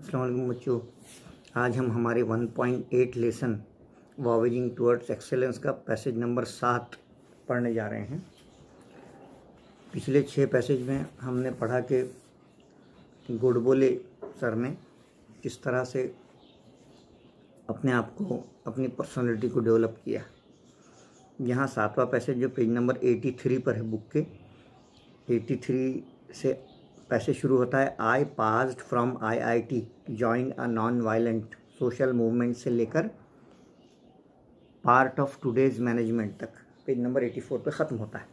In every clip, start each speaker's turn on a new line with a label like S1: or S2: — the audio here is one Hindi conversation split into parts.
S1: अस्सलाम वालेकुम बच्चों। आज हम हमारे 1.8 लेसन वॉवेजिंग टुवर्ड्स एक्सेलेंस का पैसेज नंबर 7 पढ़ने जा रहे हैं। पिछले 6 पैसेज में हमने पढ़ा कि गोडबोले सर ने किस तरह से अपने आप को, अपनी पर्सनालिटी को डेवलप किया। यहाँ 7वां पैसेज जो पेज नंबर 83 पर है बुक के, 83 से पैसे शुरू होता है। I passed from IIT join a non violent social movement से लेकर पार्ट ऑफ टुडेज मैनेजमेंट तक पेज नंबर 84 पे ख़त्म होता है।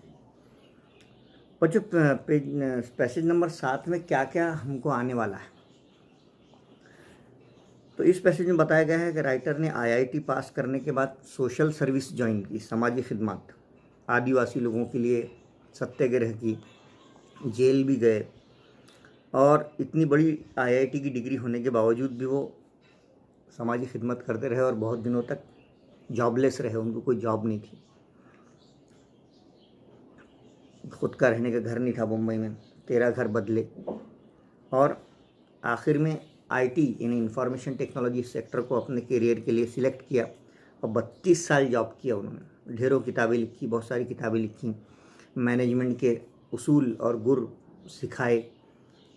S1: बच्चों पैसेज नंबर 7 में क्या क्या हमको आने वाला है, तो इस पैसेज में बताया गया है कि राइटर ने IIT पास करने के बाद सोशल सर्विस ज्वाइन की, समाजी खिदमत, आदिवासी लोगों के लिए सत्याग्रह की, जेल भी गए और इतनी बड़ी IIT की डिग्री होने के बावजूद भी वो समाजी खिदमत करते रहे और बहुत दिनों तक जॉबलेस रहे। उनको कोई जॉब नहीं थी, खुद का रहने का घर नहीं था मुंबई में, 13 घर बदले और आखिर में IT यानी इंफॉर्मेशन टेक्नोलॉजी सेक्टर को अपने करियर के लिए सिलेक्ट किया और 32 साल जॉब किया उन्होंने। ढेरों किताबें लिखी, बहुत सारी किताबें लिखी, मैनेजमेंट के उसूल और गुर सिखाए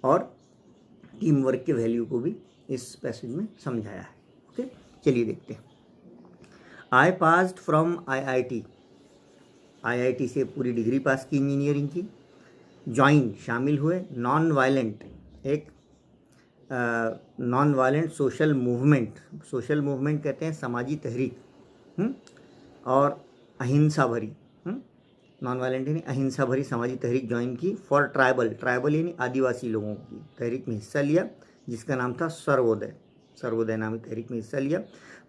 S1: और टीम वर्क के वैल्यू को भी इस पैसेज में समझाया है। ओके, चलिए देखते हैं। आई पास्ड फ्रॉम IIT से पूरी डिग्री पास की इंजीनियरिंग की। ज्वाइन शामिल हुए, नॉन वायलेंट एक नॉन वायलेंट सोशल मूवमेंट कहते हैं समाजी तहरीक, और अहिंसा भरी, नॉन वायलेंट यानी अहिंसा भरी समाजी तहरीक ज्वाइन की। फॉर ट्राइबल यानी आदिवासी लोगों की तहरीक में हिस्सा लिया जिसका नाम था सर्वोदय नामी तहरीक में हिस्सा लिया।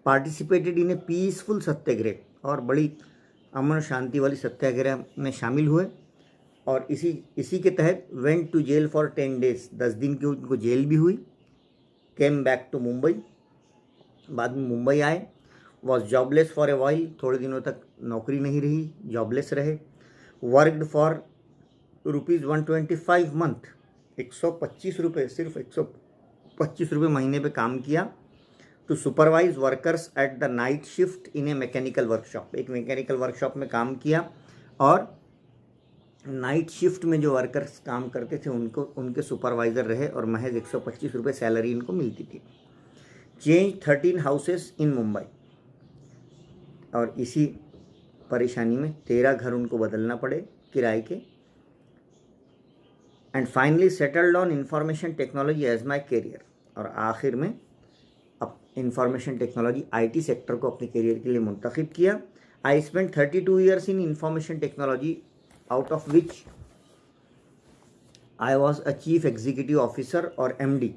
S1: पार्टिसिपेटेड इन ए पीसफुल सत्याग्रह और बड़ी अमन शांति वाली सत्याग्रह में शामिल हुए और इसी के तहत went to jail for 10 days, 10 दिन की उनको जेल भी हुई। केम बैक टू मुंबई, बाद में मुंबई आए। Was jobless for a while, थोड़े दिनों तक नौकरी नहीं रही, जॉबलेस रहे। वर्कड फॉर ₹125 मंथ, 125 रुपये, सिर्फ 125 रुपये महीने पे काम किया। To supervise workers at the night shift in a mechanical workshop, एक मैकेनिकल वर्कशॉप में काम किया और नाइट शिफ्ट में जो वर्कर्स काम करते थे उनके सुपरवाइज़र रहे और महज 125 रुपये सैलरी इनको मिलती थी। चेंज 13 हाउसेस इन मुंबई, और इसी परेशानी में 13 घर उनको बदलना पड़े किराए के। And finally settled on information technology as my career, और आखिर में अब इंफॉर्मेशन टेक्नोलॉजी IT सेक्टर को अपने करियर के लिए मुंतखब किया। I spend 32 years in information technology, out of which I was a chief executive officer or MD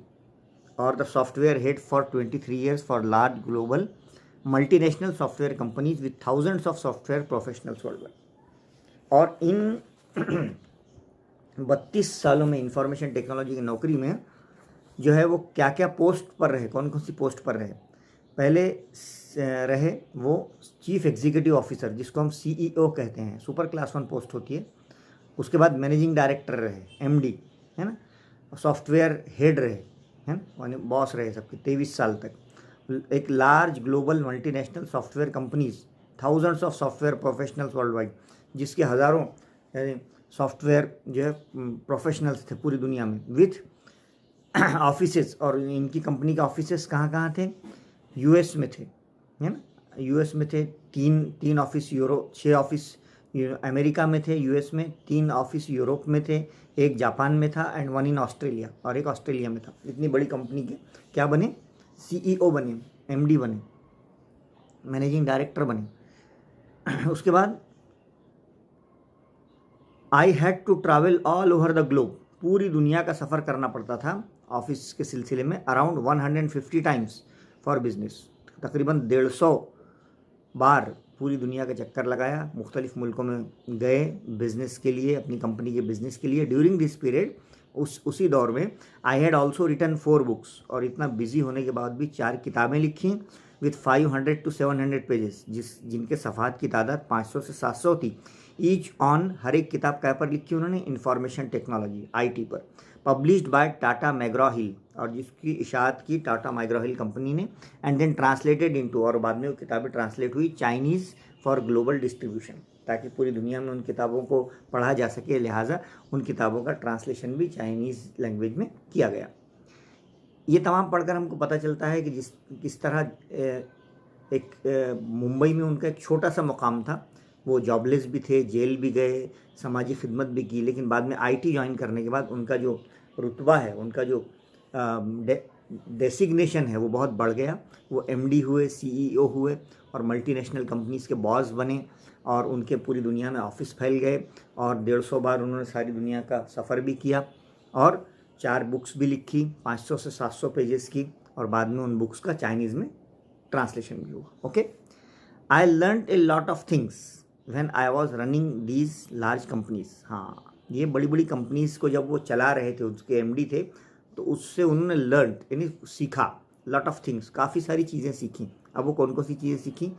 S1: or the software head for 23 years for large global multinational software companies with thousands of software professionals worldwide। और इन 32 सालों में इंफॉर्मेशन टेक्नोलॉजी की नौकरी में जो है वो क्या क्या पोस्ट पर रहे, कौन कौन सी पोस्ट पर रहे। पहले रहे वो चीफ एग्जीक्यूटिव ऑफिसर, जिसको हम CEO कहते हैं, सुपर क्लास 1 पोस्ट होती है। उसके बाद मैनेजिंग डायरेक्टर रहे, MD है ना, सॉफ्टवेयर हेड रहे, है ना, बॉस रहे सबके 23 साल तक। एक large global multinational software companies, thousands of software professionals world wide, जिसके हज़ारों सॉफ्टवेयर जो है प्रोफेशनल्स थे पूरी दुनिया में, विथ ऑफिसेस। और इनकी कंपनी के ऑफिसेस कहाँ कहाँ थे? US में थे, है ना, US में थे 3 ऑफिस, 6 ऑफिस अमेरिका में थे, US में 3 ऑफिस यूरोप में थे, एक जापान में था एंड 1 इन ऑस्ट्रेलिया, और एक ऑस्ट्रेलिया में था। इतनी बड़ी कंपनी के क्या बने? CEO बने, MD बने, मैनेजिंग डायरेक्टर बने। उसके बाद I had to travel all over the globe, पूरी दुनिया का सफ़र करना पड़ता था ऑफिस के सिलसिले में। अराउंड 150 टाइम्स फॉर बिजनेस, तकरीबन 150 बार पूरी दुनिया का चक्कर लगाया, मुख्तलिफ मुल्कों में गए बिज़नेस के लिए, अपनी कंपनी के बिज़नेस के लिए। ड्यूरिंग दिस पीरियड, उसी दौर में I had also written 4 books, और इतना बिजी होने के बाद भी 4 किताबें लिखी विथ 500 to 700 पेजेस, जिनके सफ़ात की तादाद 500 से 700 थी। ईच ऑन, हर एक किताब क्या पर लिखी उन्होंने? इंफॉर्मेशन टेक्नोलॉजी, IT पर। पब्लिश्ड बाय टाटा मैग्रा हिल, और जिसकी इशाअत की टाटा मैग्रा हिल कंपनी ने, एंड देन ट्रांसलेटेड इनटू, और बाद में वो किताबें ट्रांसलेट हुई चाइनीज़ फॉर ग्लोबल डिस्ट्रीब्यूशन, ताकि पूरी दुनिया में उन किताबों को पढ़ा जा सके, लिहाजा उन किताबों का ट्रांसलेशन भी चाइनीज़ लैंग्वेज में किया गया। ये तमाम पढ़कर हमको पता चलता है कि किस तरह एक मुंबई में उनका एक छोटा सा मुकाम था, वो जॉबलेस भी थे, जेल भी गए, समाजी खिदमत भी की, लेकिन बाद में आईटी ज्वाइन करने के बाद उनका जो रुतबा है, उनका जो डेसिग्नेशन है वो बहुत बढ़ गया। वो एमडी हुए, सीईओ हुए और मल्टीनेशनल कंपनीज़ के बॉस बने, और उनके पूरी दुनिया में ऑफिस फैल गए, और 150 बार उन्होंने सारी दुनिया का सफ़र भी किया, और 4 बुक्स भी लिखी 500 से 700 पेजेस की, और बाद में उन बुक्स का चाइनीज़ में ट्रांसलेशन भी हुआ। Okay, I learn a lot of things when I was running these large companies. हाँ, ये बड़ी बड़ी कंपनीज़ को जब वो चला रहे थे, उसके एमडी थे, तो उससे उन्होंने लर्न यानी सीखा, लॉट ऑफ थिंग्स, काफ़ी सारी चीज़ें सीखी। अब वो कौन कौन सी चीज़ें सीखी?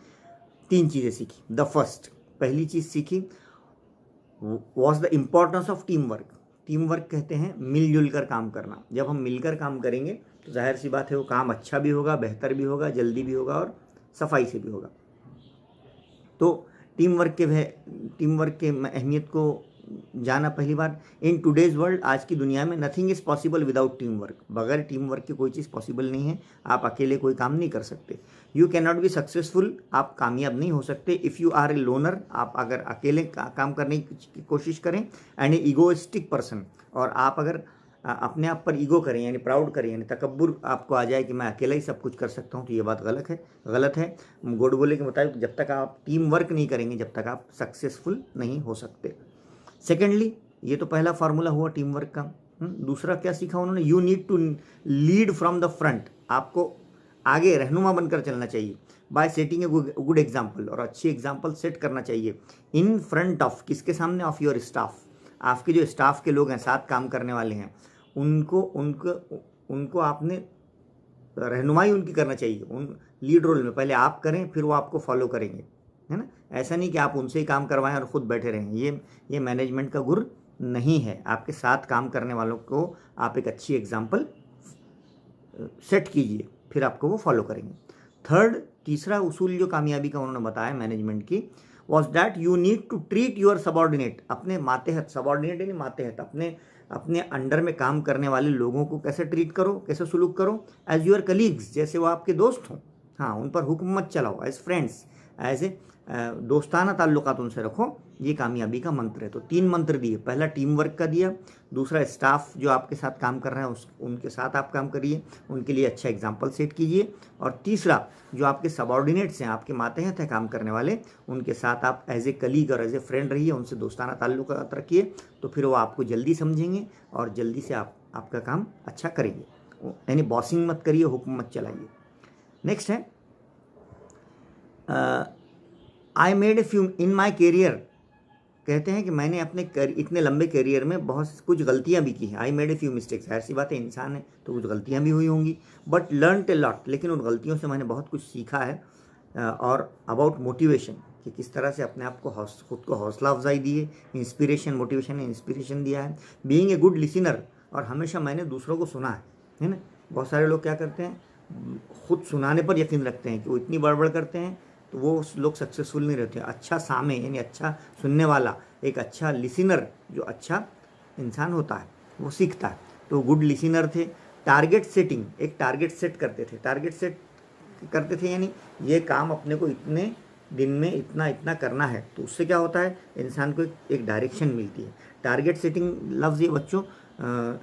S1: 3 चीज़ें सीखी। द फर्स्ट, पहली चीज़ सीखी was the importance of team work. Team work कहते हैं मिलजुल कर काम करना। जब हम मिलकर काम करेंगे तो जाहिर सी बात है वो काम अच्छा भी होगा, बेहतर भी होगा, जल्दी भी होगा और सफाई से भी होगा। तो टीम वर्क के अहमियत को जाना पहली बार। इन टुडेज़ वर्ल्ड, आज की दुनिया में, nothing is possible without team work. बगैर टीम वर्क के कोई चीज़ पॉसिबल नहीं है। आप अकेले कोई काम नहीं कर सकते। You can not be successful, आप कामयाब नहीं हो सकते। If you are a loner, आप अगर अकेले काम करने की कोशिश करें, एंड ए ईगोइस्टिक पर्सन, और आप अगर अपने आप पर ईगो करें यानी प्राउड करें, यानी तकब्बुर आपको आ जाए कि मैं अकेला ही सब कुछ कर सकता हूँ, तो ये बात गलत है। गोडबोले के मुताबिक जब तक आप टीम वर्क नहीं करेंगे, जब तक आप सक्सेसफुल नहीं हो सकते। सेकेंडली, ये तो पहला फार्मूला हुआ टीम वर्क का। दूसरा क्या सीखा उन्होंने? You need to lead from the front. आपको आगे रहनुमा बनकर चलना चाहिए। By setting a good example, और अच्छी एग्जाम्पल सेट करना चाहिए। इन फ्रंट ऑफ, किसके सामने? Of your staff. आपके जो स्टाफ के लोग हैं, साथ काम करने वाले हैं, उनको आपने रहनुमाई उनकी करना चाहिए। उन लीड रोल में पहले आप करें, फिर वो आपको फॉलो करेंगे, है ना। ऐसा नहीं कि आप उनसे ही काम करवाएं और ख़ुद बैठे रहें। ये मैनेजमेंट का गुर नहीं है। आपके साथ काम करने वालों को आप एक अच्छी एग्जाम्पल सेट कीजिए, फिर आपको वो फॉलो करेंगे। तीसरा उसूल जो कामयाबी का उन्होंने बताया मैनेजमेंट की, was that you need to treat your subordinate. अपने मातेहत, सबॉर्डिनेट यानी मातेहत, अपने अंडर में काम करने वाले लोगों को कैसे ट्रीट करो, कैसे सुलूक करो? एज योर कलीग्स, जैसे वो आपके दोस्त हों। हाँ, उन पर हुक्म मत चलाओ। एज फ्रेंड्स, एज ए दोस्ताना ताल्लुकात उनसे रखो। ये कामयाबी का मंत्र है। तो 3 मंत्र दिए। पहला टीम वर्क का दिया, दूसरा स्टाफ जो आपके साथ काम कर रहे हैं उनके साथ आप काम करिए, उनके लिए अच्छा एग्जाम्पल सेट कीजिए, और तीसरा जो आपके सबॉर्डिनेट्स हैं, आपके मातेहत हैं काम करने वाले, उनके साथ आप एज ए कलीग और एज ए फ्रेंड रहिए, उनसे दोस्ताना ताल्लुकात रखिए, तो फिर वो आपको जल्दी समझेंगे और जल्दी से आपका काम अच्छा करेंगे। यानी बॉसिंग मत करिए, हुक्म मत चलाइए। नेक्स्ट है I made a few in my career. कहते हैं कि मैंने अपने इतने लंबे कैरियर में बहुत कुछ गलतियां भी की हैं। आई मेड ए फ्यू मिस्टेक्स, ऐसी बात है, इंसान है तो कुछ गलतियां भी हुई होंगी, बट लर्न ए लॉट। लेकिन उन गलतियों से मैंने बहुत कुछ सीखा है। और अबाउट मोटिवेशन, कि किस तरह से अपने आप को खुद को हौसला अफजाई दी है। इंस्पिरेशन, मोटिवेशन ने इंस्पिरेशन दिया है। बीइंग ए गुड लिसनर, और हमेशा मैंने दूसरों को सुना है ना। बहुत सारे लोग क्या करते हैं, खुद सुनाने पर यकीन रखते हैं कि वो इतनी बड़बड़ करते हैं, तो वो लोग सक्सेसफुल नहीं रहते। अच्छा सामे यानी अच्छा सुनने वाला, एक अच्छा लिसनर, जो अच्छा इंसान होता है वो सीखता है। तो गुड लिसनर थे। टारगेट सेटिंग, एक टारगेट सेट करते थे, यानी ये काम अपने को इतने दिन में इतना करना है। तो उससे क्या होता है, इंसान को एक डायरेक्शन मिलती है। टारगेट सेटिंग लफ्ज़ ये बच्चों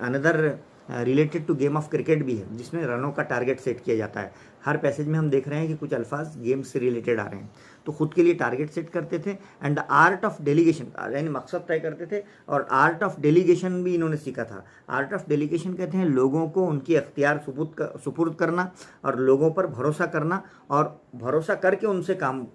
S1: another related to game of cricket भी है, जिसमें रनों का टारगेट सेट किया जाता है। हर पैसेज में हम देख रहे हैं कि कुछ अल्फाज गेम से रिलेटेड आ रहे हैं। तो खुद के लिए टारगेट सेट करते थे। And the art of delegation, यानी मकसद तय करते थे, और आर्ट ऑफ डेलीगेशन भी इन्होंने सीखा था। आर्ट ऑफ डेलीगेशन कहते हैं लोगों को उनकी अख्तियार सुपुर्द करना, और लोगों पर भरोसा करना, और भरोसा करके उनसे काम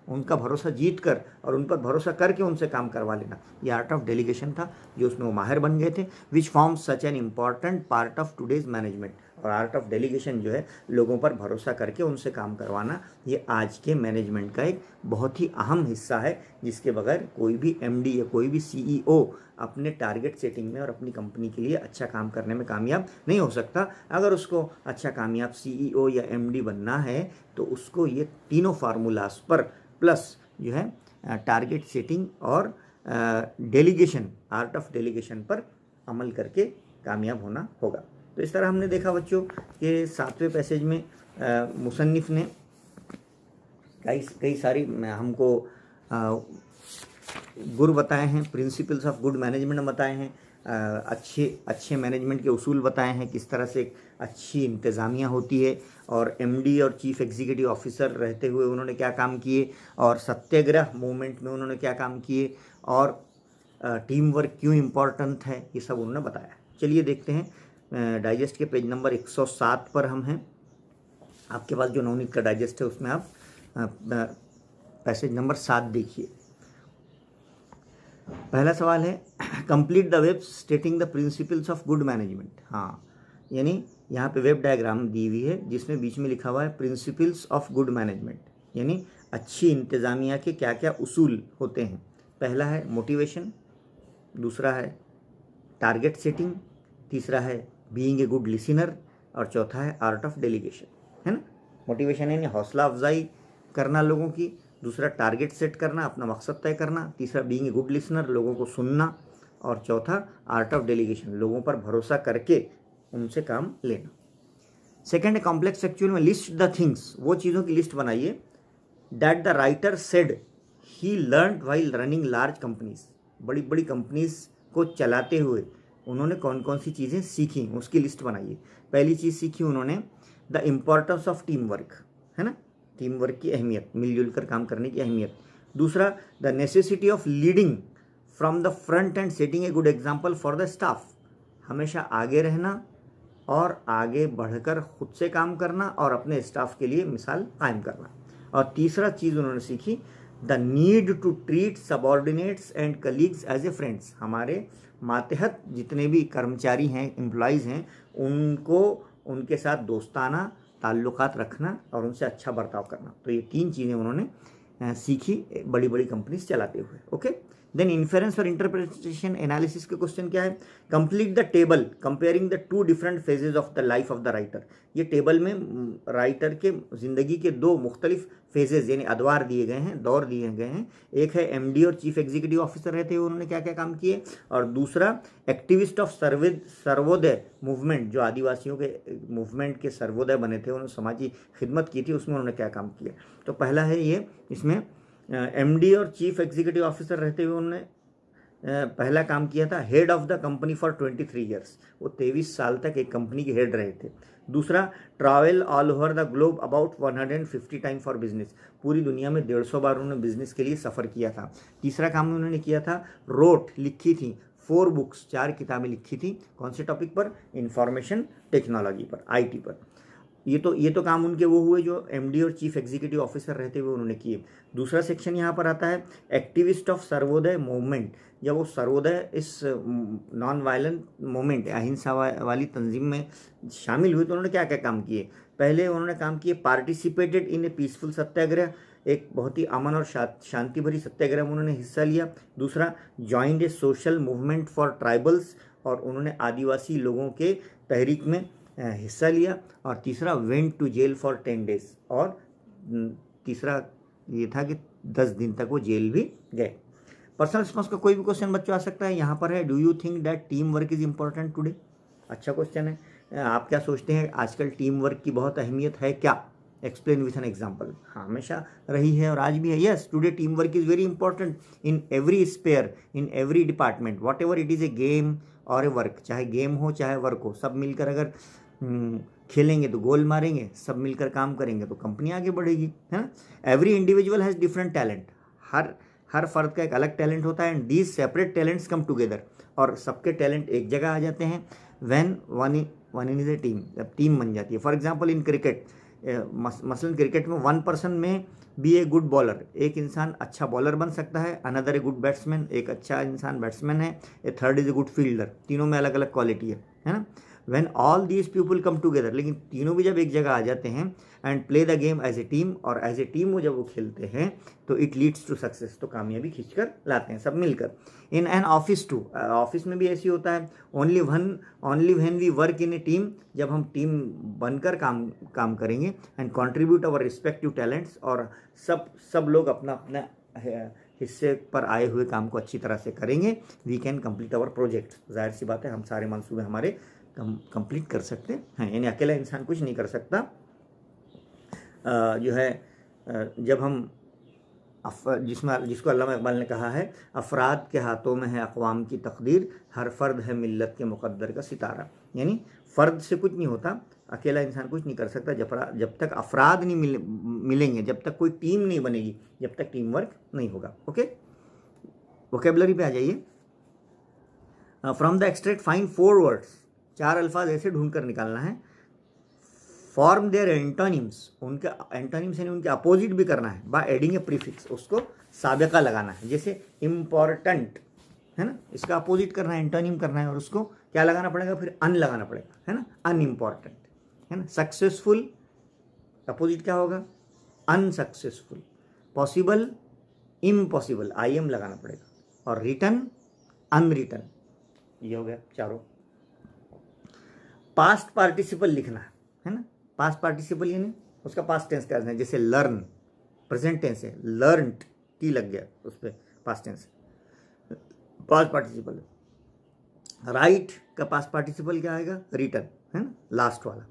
S1: उनका भरोसा जीत कर और उन पर भरोसा करके उनसे काम करवा लेना। ये आर्ट ऑफ डेलीगेशन था, जो उसमें वो माहिर बन गए थे। Which forms such an important part of today's management. और आर्ट ऑफ डेलीगेशन जो है लोगों पर भरोसा करके उनसे काम करवाना, ये आज के मैनेजमेंट का एक बहुत ही अहम हिस्सा है, जिसके बगैर कोई भी एमडी या कोई भी सीईओ अपने टारगेट सेटिंग में और अपनी कंपनी के लिए अच्छा काम करने में कामयाब नहीं हो सकता। अगर उसको अच्छा कामयाब सीईओ या एमडी बनना है तो उसको ये तीनों फार्मूलाज पर प्लस जो है टारगेट सेटिंग और डेलीगेशन, आर्ट ऑफ डेलीगेशन पर अमल करके कामयाब होना होगा। तो इस तरह हमने देखा बच्चों कि 7वें पैसेज में मुसन्निफ ने कई सारी हमको गुर बताए हैं, प्रिंसिपल्स ऑफ गुड मैनेजमेंट बताए हैं, अच्छे मैनेजमेंट के उसूल बताए हैं, किस तरह से अच्छी इंतज़ामिया होती है, और एमडी और चीफ एग्जीक्यूटिव ऑफिसर रहते हुए उन्होंने क्या काम किए, और सत्याग्रह मूवमेंट में उन्होंने क्या काम किए, और टीम वर्क क्यों इम्पोर्टेंट है, ये सब उन्होंने बताया। चलिए देखते हैं, डाइजेस्ट के पेज नंबर 107 पर हम हैं। आपके पास जो नवनीत का डाइजेस्ट है उसमें आप पैसेज नंबर 7 देखिए। पहला सवाल है complete the web stating the principles of good management. हाँ, यानी यहाँ पे वेब डायग्राम दी हुई है जिसमें बीच में लिखा हुआ है प्रिंसिपल्स ऑफ गुड मैनेजमेंट, यानी अच्छी इंतज़ामिया के क्या क्या उसूल होते हैं। पहला है मोटिवेशन, दूसरा है टारगेट सेटिंग, तीसरा है बीइंग ए गुड लिसनर, और चौथा है आर्ट ऑफ डेलीगेशन, है ना। मोटिवेशन यानी हौसला अफजाई करना लोगों की, दूसरा टारगेट सेट करना, अपना मकसद तय करना, तीसरा बीइंग ए गुड लिसनर, लोगों को सुनना, और चौथा आर्ट ऑफ डेलीगेशन, लोगों पर भरोसा करके उनसे काम लेना। सेकेंड है कॉम्प्लेक्स फैक्चुअल में लिस्ट द थिंग्स, वो चीज़ों की लिस्ट बनाइए that the writer said he learned while running large companies. बड़ी बड़ी कंपनीज को चलाते हुए उन्होंने कौन कौन सी चीज़ें सीखी, उसकी लिस्ट बनाइए। पहली चीज़ सीखी उन्होंने the importance of team work, है ना, टीम वर्क की अहमियत, मिलजुल कर काम करने की अहमियत। दूसरा the necessity of leading from the front end setting a good example for the staff, हमेशा आगे रहना और आगे बढ़कर खुद से काम करना और अपने स्टाफ के लिए मिसाल कायम करना। और तीसरा चीज़ उन्होंने सीखी the need to treat subordinates and colleagues as a friends, हमारे मातहत जितने भी कर्मचारी हैं, एम्प्लॉयज़ हैं, उनको उनके साथ दोस्ताना ताल्लुकात रखना और उनसे अच्छा बर्ताव करना। तो ये 3 चीज़ें उन्होंने सीखी बड़ी बड़ी कंपनीज चलाते हुए। ओके, देन इन्फेरेंस और इंटरप्रिटेशन एनालिसिस के क्वेश्चन क्या है, complete the table comparing the 2 different phases of the life of the writer. ये टेबल में राइटर के ज़िंदगी के 2 मुख्तलिफ फेजेज यानी अदवार दिए गए हैं, दौर दिए गए हैं। एक है एमडी और चीफ एग्जीक्यूटिव ऑफिसर रहते हुए उन्होंने क्या क्या काम किए, और दूसरा एक्टिविस्ट ऑफ सर्वोदय मूवमेंट, जो आदिवासियों के मूवमेंट के सर्वोदय बने थे, उन्होंने समाजी खिदमत की थी, उसमें उन्होंने क्या काम किया। तो पहला है ये, इसमें एमडी और चीफ एग्जीक्यूटिव ऑफिसर रहते हुए उन्होंने पहला काम किया था head of the company for 23 years, वो 23 साल तक एक कंपनी के हेड रहे थे। दूसरा travel all over the globe about 150 time for business, पूरी दुनिया में 150 बार उन्होंने बिजनेस के लिए सफ़र किया था। तीसरा काम उन्होंने किया था रोट, लिखी थी 4 बुक्स, 4 किताबें लिखी थी, कौन से टॉपिक पर, इंफॉर्मेशन टेक्नोलॉजी पर, आईटी पर। ये तो काम उनके वो हुए जो एमडी और चीफ एग्जीक्यूटिव ऑफिसर रहते हुए उन्होंने किए। दूसरा सेक्शन यहाँ पर आता है एक्टिविस्ट ऑफ सर्वोदय मूवमेंट, जब वो सर्वोदय इस नॉन वायलेंट मूवमेंट, अहिंसा वाली तंजीम में शामिल हुए, तो उन्होंने क्या क्या काम किए। पहले उन्होंने काम किए पार्टिसिपेटेड इन ए पीसफुल सत्याग्रह, एक बहुत ही अमन और शांति भरी सत्याग्रह में उन्होंने हिस्सा लिया। दूसरा joined A social movement for tribals, और उन्होंने आदिवासी लोगों के तहरीक में हिस्सा लिया। और तीसरा went to jail for 10 days, और तीसरा ये था कि 10 दिन तक वो जेल भी गए। पर्सनल रिस्पॉन्स का कोई भी क्वेश्चन बच्चों आ सकता है। यहाँ पर है do you think that team work is important today, अच्छा क्वेश्चन है। आप क्या सोचते हैं आजकल टीम वर्क की बहुत अहमियत है क्या, एक्सप्लेन विथ एन एग्जाम्पल। हाँ, हमेशा रही है और आज भी है। Yes, today team work is very important in every sphere, in every department, whatever it is a game और ए वर्क, चाहे गेम हो चाहे वर्क हो, सब मिलकर अगर खेलेंगे तो गोल मारेंगे, सब मिलकर काम करेंगे तो कंपनी आगे बढ़ेगी, है ना। Every individual has different talent, हर फर्द का एक अलग टैलेंट होता है, and these separate talents come together, और सबके टैलेंट एक जगह आ जाते हैं when one is a team, जब टीम बन जाती है। फॉर एग्जांपल इन क्रिकेट, मसलन क्रिकेट में 1 पर्सन में बी ए गुड बॉलर, एक इंसान अच्छा बॉलर बन सकता है, अनदर ए गुड बैट्समैन, एक अच्छा इंसान बैट्समैन है, a third is a good fielder, तीनों में अलग अलग क्वालिटी है ना। When all these people come together, लेकिन तीनों भी जब एक जगह आ जाते हैं and play the game as a team, और एज ए टीम वो जब वो खेलते हैं तो इट लीड्स टू सक्सेस, तो कामयाबी खींच कर लाते हैं सब मिलकर। In an office too, office में भी ऐसी होता है, only when we work in a team, जब हम टीम बनकर काम करेंगे, and contribute our respective talents, और सब लोग अपना अपना हिस्से पर आए हुए काम को अच्छी तरह से करेंगे, we can complete our project. जाहिर सी बात है हम सारे मंसूबे हमारे कंप्लीट कर सकते हैं, यानी अकेला इंसान कुछ नहीं कर सकता। जो है जब हम जिसको अल्लामा इकबाल ने कहा है, अफराद के हाथों में है अक़वाम की तकदीर, हर फ़र्द है मिल्लत के मुक़द्दर का सितारा। यानी फ़र्द से कुछ नहीं होता, अकेला इंसान कुछ नहीं कर सकता, जब तक अफराद नहीं मिलेंगे, जब तक कोई टीम नहीं बनेगी, जब तक टीम वर्क नहीं होगा। ओके, वोकेबलरी पे आ जाइए। From the extract find 4 words, 4 अल्फाज ऐसे ढूंढ कर निकालना है। फॉर्म देयर एंटोनिम्स, उनके एंटोनिम्स यानी उनके अपोजिट भी करना है, बाय एडिंग ए प्रीफिक्स, उसको साबिका लगाना है। जैसे इम्पॉर्टेंट है ना, इसका अपोजिट करना है, एंटोनिम करना है, और उसको क्या लगाना पड़ेगा, फिर अन लगाना पड़ेगा, है ना, अनइम्पॉर्टेंट, है ना। सक्सेसफुल अपोजिट क्या होगा, अनसक्सेसफुल। पॉसिबल इम्पॉसिबल, IM लगाना पड़ेगा, और रिटर्न अनरिटन, ये हो गया चारों। पास्ट पार्टिसिपल लिखना है ना, पास्ट पार्टिसिपल यानी उसका पास्ट टेंस करना है। जैसे लर्न, प्रेजेंट टेंस है, लर्नड, टी लग गया उस पर, past tense, past participle. Write का पास्ट पार्टिसिपल क्या आएगा, रिटन, है ना, लास्ट वाला।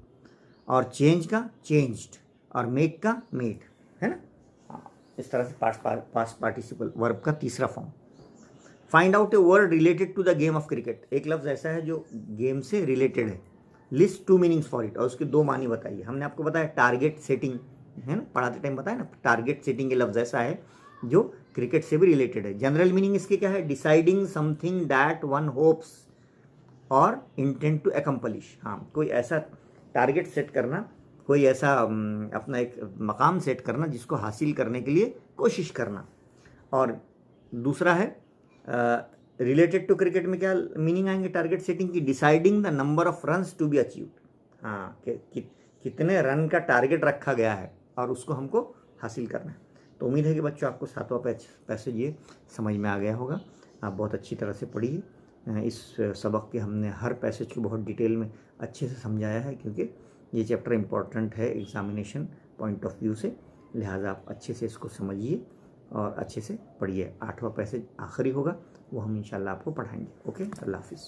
S1: और चेंज का चेंज्ड, और मेक का मेड, है ना। इस तरह से पास्ट पार्टिसिपल वर्ब का तीसरा फॉर्म। Find out a word related to the game of cricket, एक लफ्ज़ ऐसा है जो गेम से रिलेटेड है। लिस्ट 2 मीनिंग्स फॉर इट, और उसके 2 मानी बताइए। हमने आपको बताया टारगेट सेटिंग, है ना, पढ़ाते टाइम बताया ना, टारगेट सेटिंग ये लफ्ज़ ऐसा है जो क्रिकेट से भी रिलेटेड है। जनरल मीनिंग इसके क्या है, deciding something that one hopes और इंटेंट टू एकम्पलिश। हाँ, कोई ऐसा टारगेट सेट करना, कोई ऐसा अपना एक मकाम सेट करना जिसको हासिल करने के लिए कोशिश करना। और दूसरा है रिलेटेड टू क्रिकेट में क्या मीनिंग आएंगे टारगेट सेटिंग की, deciding the number of runs to be achieved. हाँ, कितने रन का टारगेट रखा गया है और उसको हमको हासिल करना है। तो उम्मीद है कि बच्चों आपको 7वां पैसेज ये समझ में आ गया होगा। आप बहुत अच्छी तरह से पढ़िए। इस सबक के हमने हर पैसेज को बहुत डिटेल में अच्छे से समझाया है, क्योंकि ये चैप्टर इम्पॉर्टेंट है एग्जामिनेशन पॉइंट ऑफ व्यू से, लिहाजा आप अच्छे से इसको समझिए और अच्छे से पढ़िए। 8वां पैसेज आखिरी होगा, वो हम इंशाल्लाह आपको पढ़ाएंगे। ओके, अल्लाह हाफिज़।